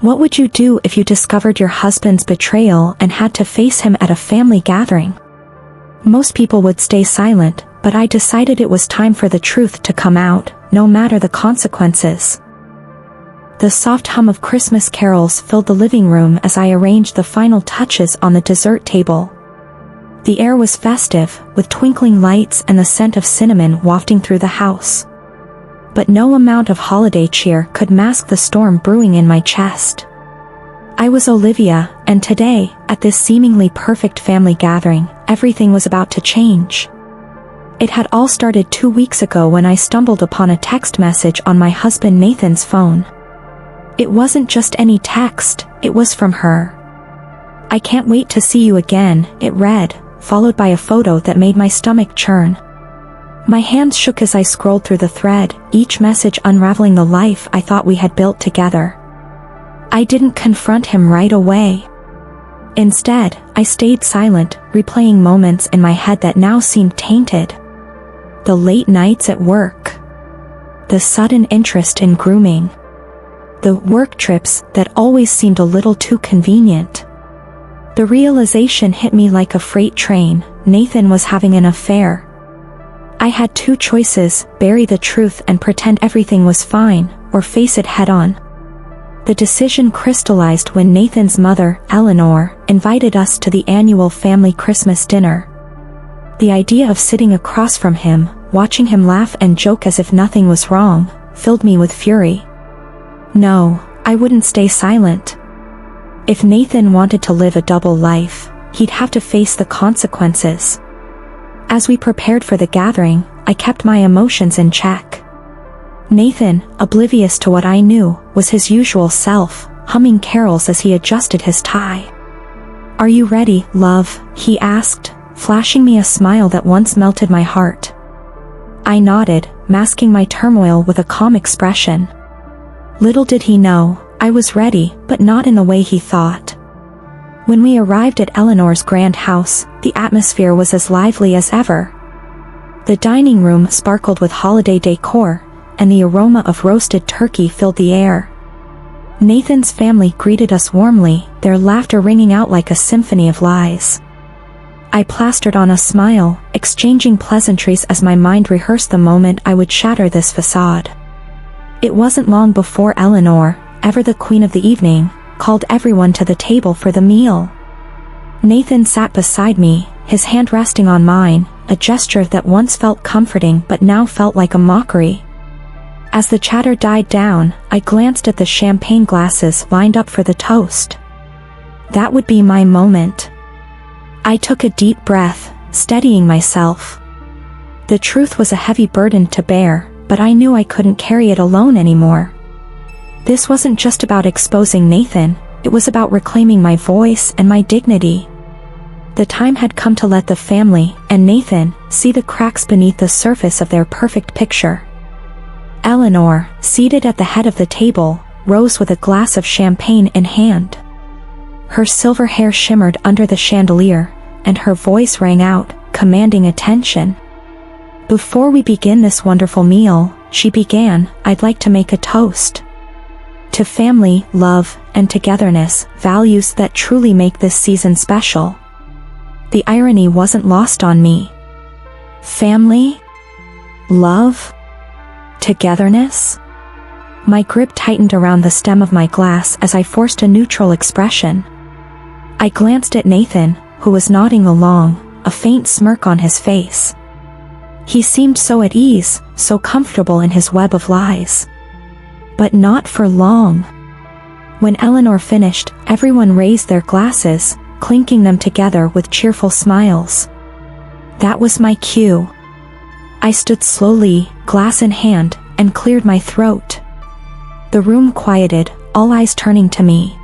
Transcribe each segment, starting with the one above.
What would you do if you discovered your husband's betrayal and had to face him at a family gathering? Most people would stay silent, but I decided it was time for the truth to come out, no matter the consequences. The soft hum of Christmas carols filled the living room as I arranged the final touches on the dessert table. The air was festive, with twinkling lights and the scent of cinnamon wafting through the house. But no amount of holiday cheer could mask the storm brewing in my chest. I was Olivia, and today, at this seemingly perfect family gathering, everything was about to change. It had all started 2 weeks ago when I stumbled upon a text message on my husband Nathan's phone. It wasn't just any text, it was from her. "I can't wait to see you again," it read, followed by a photo that made my stomach churn. My hands shook as I scrolled through the thread, each message unraveling the life I thought we had built together. I didn't confront him right away. Instead, I stayed silent, replaying moments in my head that now seemed tainted. The late nights at work. The sudden interest in grooming. The work trips that always seemed a little too convenient. The realization hit me like a freight train: Nathan was having an affair. I had two choices: bury the truth and pretend everything was fine, or face it head-on. The decision crystallized when Nathan's mother, Eleanor, invited us to the annual family Christmas dinner. The idea of sitting across from him, watching him laugh and joke as if nothing was wrong, filled me with fury. No, I wouldn't stay silent. If Nathan wanted to live a double life, he'd have to face the consequences. As we prepared for the gathering, I kept my emotions in check. Nathan, oblivious to what I knew, was his usual self, humming carols as he adjusted his tie. "Are you ready, love?" he asked, flashing me a smile that once melted my heart. I nodded, masking my turmoil with a calm expression. Little did he know, I was ready, but not in the way he thought. When we arrived at Eleanor's grand house, the atmosphere was as lively as ever. The dining room sparkled with holiday decor, and the aroma of roasted turkey filled the air. Nathan's family greeted us warmly, their laughter ringing out like a symphony of lies. I plastered on a smile, exchanging pleasantries as my mind rehearsed the moment I would shatter this facade. It wasn't long before Eleanor, ever the queen of the evening, called everyone to the table for the meal. Nathan sat beside me, his hand resting on mine, a gesture that once felt comforting but now felt like a mockery. As the chatter died down, I glanced at the champagne glasses lined up for the toast. That would be my moment. I took a deep breath, steadying myself. The truth was a heavy burden to bear, but I knew I couldn't carry it alone anymore. This wasn't just about exposing Nathan, it was about reclaiming my voice and my dignity. The time had come to let the family, and Nathan, see the cracks beneath the surface of their perfect picture. Eleanor, seated at the head of the table, rose with a glass of champagne in hand. Her silver hair shimmered under the chandelier, and her voice rang out, commanding attention. "Before we begin this wonderful meal," she began, "I'd like to make a toast. To family, love, and togetherness, values that truly make this season special." The irony wasn't lost on me. Family? Love? Togetherness? My grip tightened around the stem of my glass as I forced a neutral expression. I glanced at Nathan, who was nodding along, a faint smirk on his face. He seemed so at ease, so comfortable in his web of lies. But not for long. When Eleanor finished, everyone raised their glasses, clinking them together with cheerful smiles. That was my cue. I stood slowly, glass in hand, and cleared my throat. The room quieted, all eyes turning to me.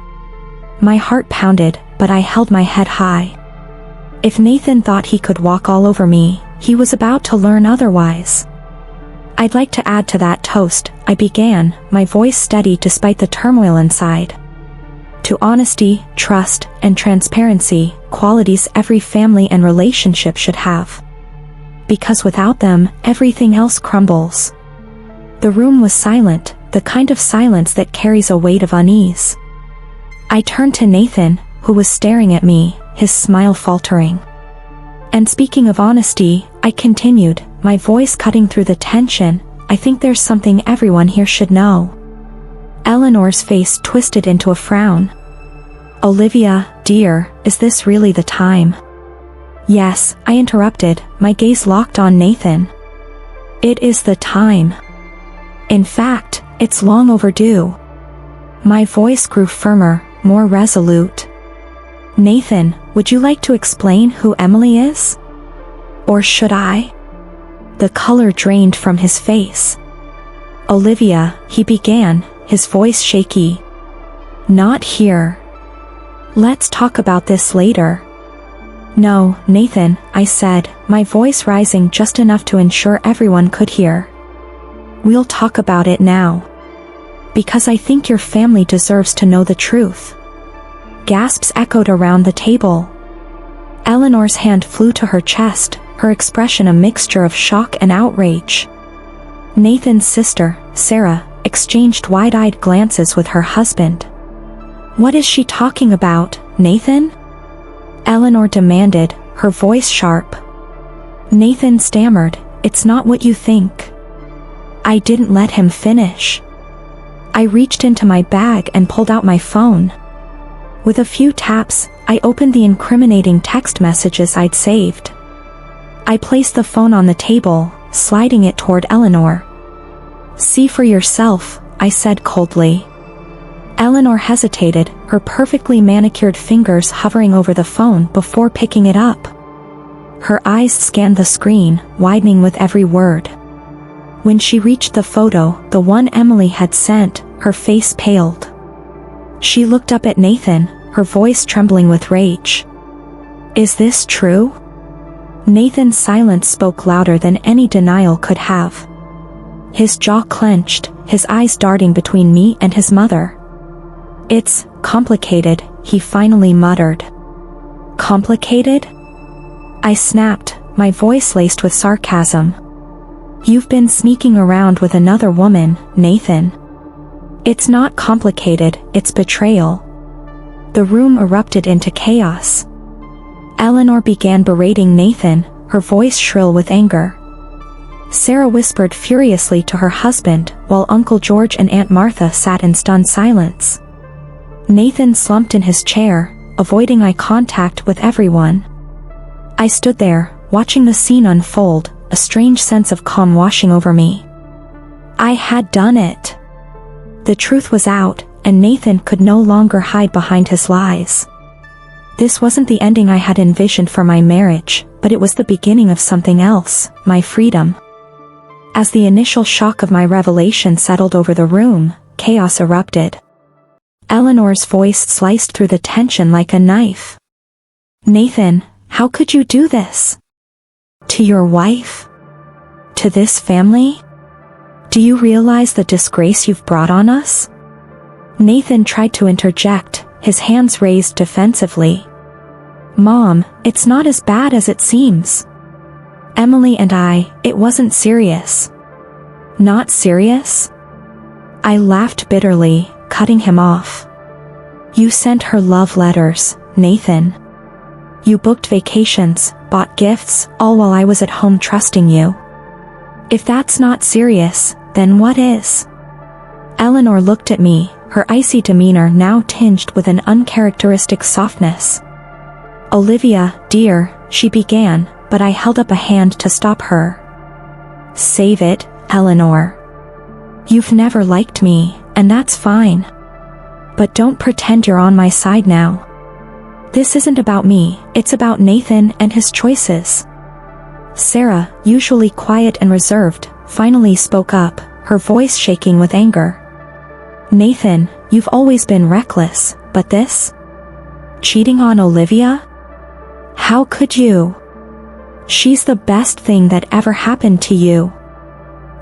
My heart pounded, but I held my head high. If Nathan thought he could walk all over me, he was about to learn otherwise. "I'd like to add to that toast," I began, my voice steady despite the turmoil inside. "To honesty, trust, and transparency, qualities every family and relationship should have. Because without them, everything else crumbles." The room was silent, the kind of silence that carries a weight of unease. I turned to Nathan, who was staring at me, his smile faltering. And speaking of honesty, I continued, my voice cutting through the tension, I think there's something everyone here should know. Eleanor's face twisted into a frown. Olivia, dear, is this really the time? Yes, I interrupted, my gaze locked on Nathan. It is the time. In fact, it's long overdue. My voice grew firmer, more resolute. Nathan, would you like to explain who Emily is? Or should I? The color drained from his face. Olivia, he began, his voice shaky. Not here. Let's talk about this later. No, Nathan, I said, my voice rising just enough to ensure everyone could hear. We'll talk about it now. Because I think your family deserves to know the truth. Gasps echoed around the table. Eleanor's hand flew to her chest, her expression a mixture of shock and outrage. Nathan's sister, Sarah, exchanged wide-eyed glances with her husband. What is she talking about, Nathan? Eleanor demanded, her voice sharp. Nathan stammered, it's not what you think. I didn't let him finish. I reached into my bag and pulled out my phone. With a few taps, I opened the incriminating text messages I'd saved. I placed the phone on the table, sliding it toward Eleanor. See for yourself, I said coldly. Eleanor hesitated, her perfectly manicured fingers hovering over the phone before picking it up. Her eyes scanned the screen, widening with every word. When she reached the photo, the one Emily had sent, her face paled. She looked up at Nathan, her voice trembling with rage. Is this true? Nathan's silence spoke louder than any denial could have. His jaw clenched, his eyes darting between me and his mother. It's complicated, he finally muttered. Complicated? I snapped, my voice laced with sarcasm. You've been sneaking around with another woman, Nathan. It's not complicated, it's betrayal. The room erupted into chaos. Eleanor began berating Nathan, her voice shrill with anger. Sarah whispered furiously to her husband, while Uncle George and Aunt Martha sat in stunned silence. Nathan slumped in his chair, avoiding eye contact with everyone. I stood there, watching the scene unfold, a strange sense of calm washing over me. I had done it. The truth was out, and Nathan could no longer hide behind his lies. This wasn't the ending I had envisioned for my marriage, but it was the beginning of something else, my freedom. As the initial shock of my revelation settled over the room, chaos erupted. Eleanor's voice sliced through the tension like a knife. Nathan, how could you do this? To your wife? To this family? Do you realize the disgrace you've brought on us? Nathan tried to interject, his hands raised defensively. Mom, it's not as bad as it seems. Emily and it wasn't serious. Not serious? I laughed bitterly, cutting him off. You sent her love letters, Nathan. You booked vacations, bought gifts, all while I was at home trusting you. If that's not serious, then what is? Eleanor looked at me, her icy demeanor now tinged with an uncharacteristic softness. Olivia, dear, she began, but I held up a hand to stop her. Save it, Eleanor. You've never liked me, and that's fine. But don't pretend you're on my side now. This isn't about me, it's about Nathan and his choices. Sarah, usually quiet and reserved, finally spoke up, her voice shaking with anger. Nathan, you've always been reckless, but this? Cheating on Olivia? How could you? She's the best thing that ever happened to you.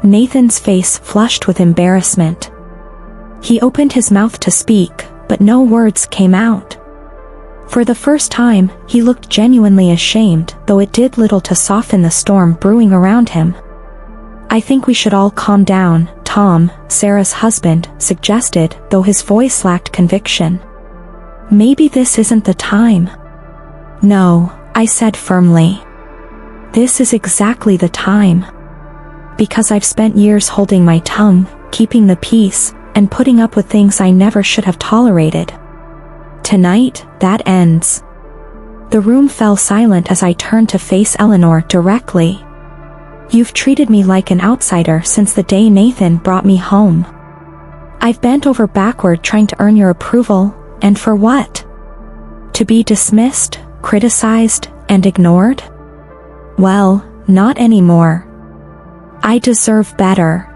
Nathan's face flushed with embarrassment. He opened his mouth to speak, but no words came out. For the first time, he looked genuinely ashamed, though it did little to soften the storm brewing around him. I think we should all calm down, Tom, Sarah's husband, suggested, though his voice lacked conviction. Maybe this isn't the time. No, I said firmly. This is exactly the time. Because I've spent years holding my tongue, keeping the peace, and putting up with things I never should have tolerated. Tonight, that ends. The room fell silent as I turned to face Eleanor directly. You've treated me like an outsider since the day Nathan brought me home. I've bent over backward trying to earn your approval, and for what? To be dismissed, criticized, and ignored? Well, not anymore. I deserve better.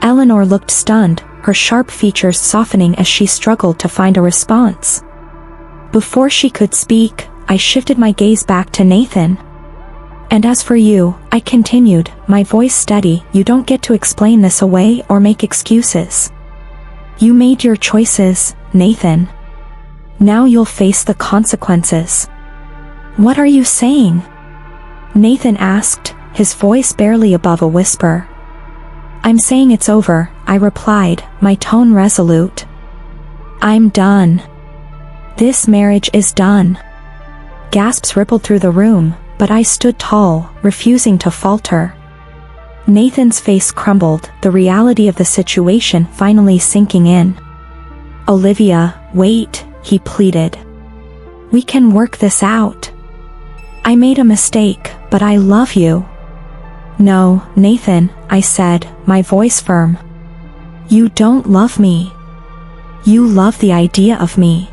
Eleanor looked stunned, her sharp features softening as she struggled to find a response. Before she could speak, I shifted my gaze back to Nathan. And as for you, I continued, my voice steady, you don't get to explain this away or make excuses. You made your choices, Nathan. Now you'll face the consequences. What are you saying? Nathan asked, his voice barely above a whisper. I'm saying it's over, I replied, my tone resolute. I'm done. This marriage is done. Gasps rippled through the room, but I stood tall, refusing to falter. Nathan's face crumbled, the reality of the situation finally sinking in. Olivia, wait, he pleaded. We can work this out. I made a mistake, but I love you. No, Nathan, I said, my voice firm. You don't love me. You love the idea of me.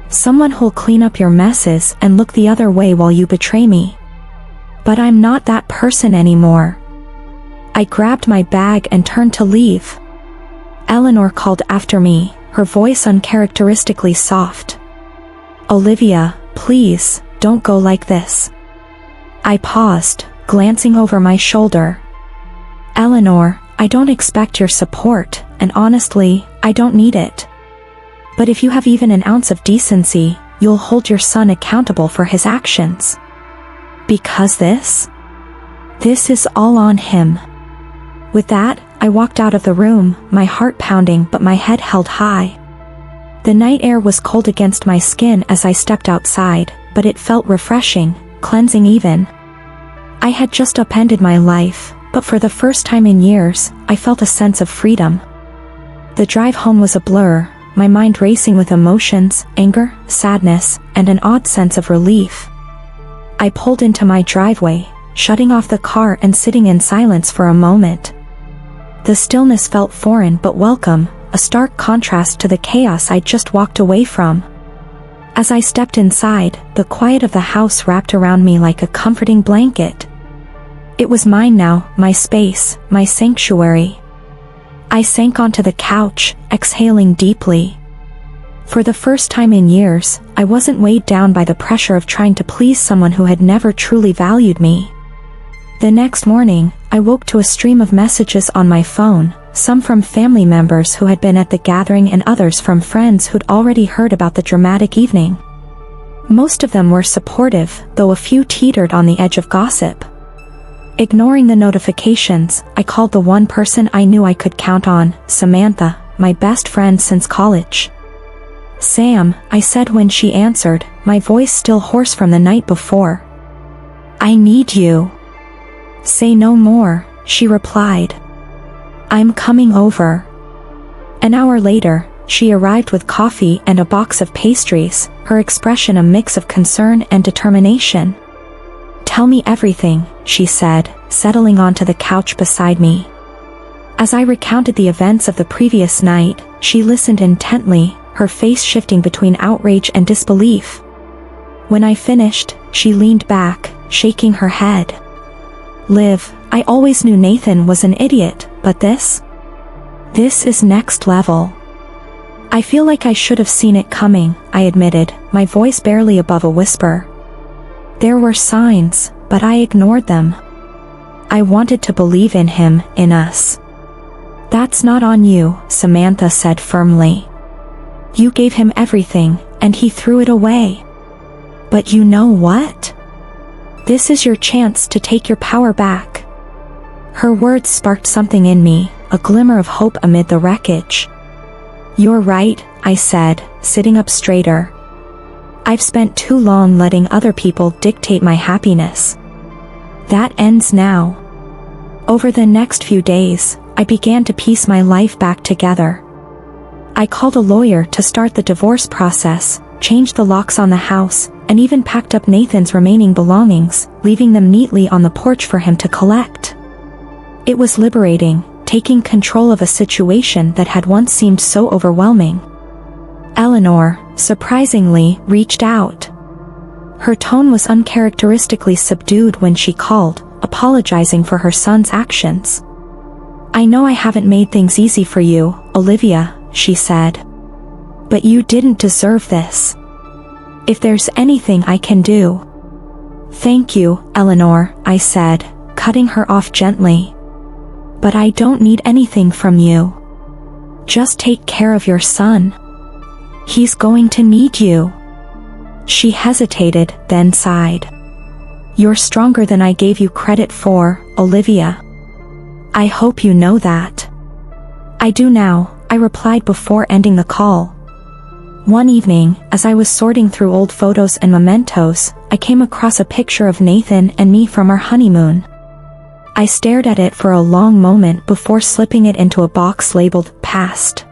Someone who'll clean up your messes and look the other way while you betray me. But I'm not that person anymore. I grabbed my bag and turned to leave. Eleanor called after me, her voice uncharacteristically soft. Olivia, please, don't go like this. I paused, glancing over my shoulder. Eleanor, I don't expect your support, and honestly, I don't need it. But if you have even an ounce of decency, you'll hold your son accountable for his actions. Because this is all on him. With that, I walked out of the room, my heart pounding but my head held high. The night air was cold against my skin as I stepped outside, but it felt refreshing, cleansing even. I had just upended my life, but for the first time in years, I felt a sense of freedom. The drive home was a blur, my mind racing with emotions, anger, sadness, and an odd sense of relief. I pulled into my driveway, shutting off the car and sitting in silence for a moment. The stillness felt foreign but welcome, a stark contrast to the chaos I'd just walked away from. As I stepped inside, the quiet of the house wrapped around me like a comforting blanket. It was mine now, my space, my sanctuary. I sank onto the couch, exhaling deeply. For the first time in years, I wasn't weighed down by the pressure of trying to please someone who had never truly valued me. The next morning, I woke to a stream of messages on my phone, some from family members who had been at the gathering and others from friends who'd already heard about the dramatic evening. Most of them were supportive, though a few teetered on the edge of gossip. Ignoring the notifications, I called the one person I knew I could count on, Samantha, my best friend since college. Sam, I said when she answered, my voice still hoarse from the night before. I need you. Say no more, she replied. I'm coming over. An hour later, she arrived with coffee and a box of pastries, her expression a mix of concern and determination. Tell me everything, she said, settling onto the couch beside me. As I recounted the events of the previous night, she listened intently, her face shifting between outrage and disbelief. When I finished, she leaned back, shaking her head. Liv, I always knew Nathan was an idiot, but this is next level. I feel like I should have seen it coming, I admitted, my voice barely above a whisper. There were signs, but I ignored them. I wanted to believe in him, in us. That's not on you, Samantha said firmly. You gave him everything, and he threw it away. But you know what? This is your chance to take your power back. Her words sparked something in me, a glimmer of hope amid the wreckage. You're right, I said, sitting up straighter. I've spent too long letting other people dictate my happiness. That ends now. Over the next few days, I began to piece my life back together. I called a lawyer to start the divorce process, changed the locks on the house, and even packed up Nathan's remaining belongings, leaving them neatly on the porch for him to collect. It was liberating, taking control of a situation that had once seemed so overwhelming. Eleanor, surprisingly, reached out. Her tone was uncharacteristically subdued when she called, apologizing for her son's actions. "I know I haven't made things easy for you, Olivia," she said. "But you didn't deserve this. If there's anything I can do..." "Thank you, Eleanor," I said, cutting her off gently. "But I don't need anything from you. Just take care of your son. He's going to need you." She hesitated, then sighed. "You're stronger than I gave you credit for, Olivia. I hope you know that." "I do now," I replied before ending the call. One evening, as I was sorting through old photos and mementos, I came across a picture of Nathan and me from our honeymoon. I stared at it for a long moment before slipping it into a box labeled past.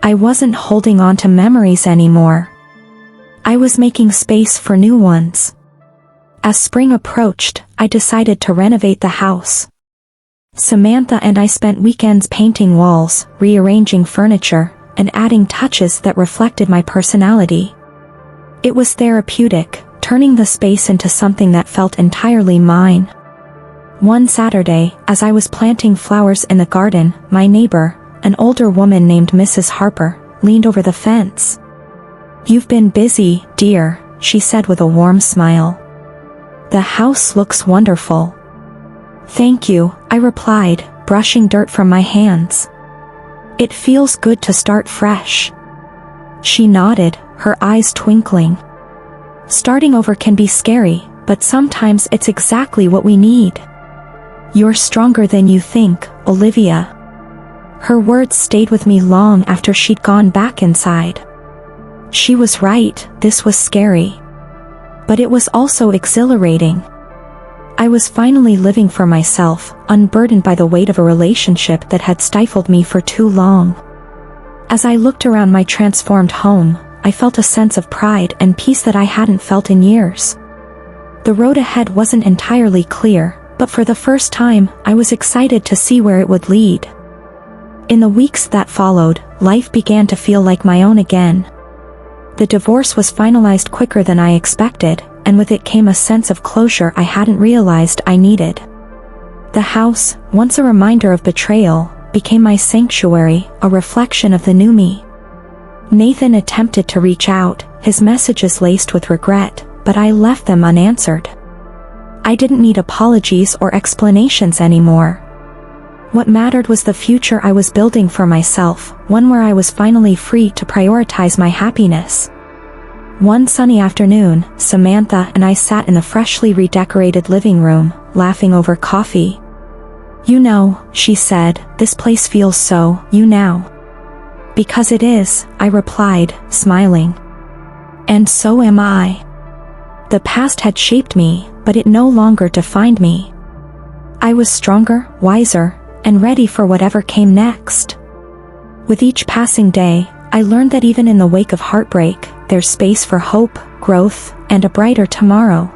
I wasn't holding on to memories anymore. I was making space for new ones. As spring approached, I decided to renovate the house. Samantha and I spent weekends painting walls, rearranging furniture, and adding touches that reflected my personality. It was therapeutic, turning the space into something that felt entirely mine. One Saturday, as I was planting flowers in the garden, my neighbor, an older woman named Mrs. Harper, leaned over the fence. "You've been busy, dear," she said with a warm smile. "The house looks wonderful." "Thank you," I replied, brushing dirt from my hands. "It feels good to start fresh." She nodded, her eyes twinkling. "Starting over can be scary, but sometimes it's exactly what we need." "You're stronger than you think, Olivia." Her words stayed with me long after she'd gone back inside. She was right, this was scary. But it was also exhilarating. I was finally living for myself, unburdened by the weight of a relationship that had stifled me for too long. As I looked around my transformed home, I felt a sense of pride and peace that I hadn't felt in years. The road ahead wasn't entirely clear, but for the first time, I was excited to see where it would lead. In the weeks that followed, life began to feel like my own again. The divorce was finalized quicker than I expected, and with it came a sense of closure I hadn't realized I needed. The house, once a reminder of betrayal, became my sanctuary, a reflection of the new me. Nathan attempted to reach out, his messages laced with regret, but I left them unanswered. I didn't need apologies or explanations anymore. What mattered was the future I was building for myself, one where I was finally free to prioritize my happiness. One sunny afternoon, Samantha and I sat in the freshly redecorated living room, laughing over coffee. "You know," she said, "this place feels so, you now." "Because it is," I replied, smiling. "And so am I." The past had shaped me, but it no longer defined me. I was stronger, wiser, and ready for whatever came next. With each passing day, I learned that even in the wake of heartbreak, there's space for hope, growth, and a brighter tomorrow.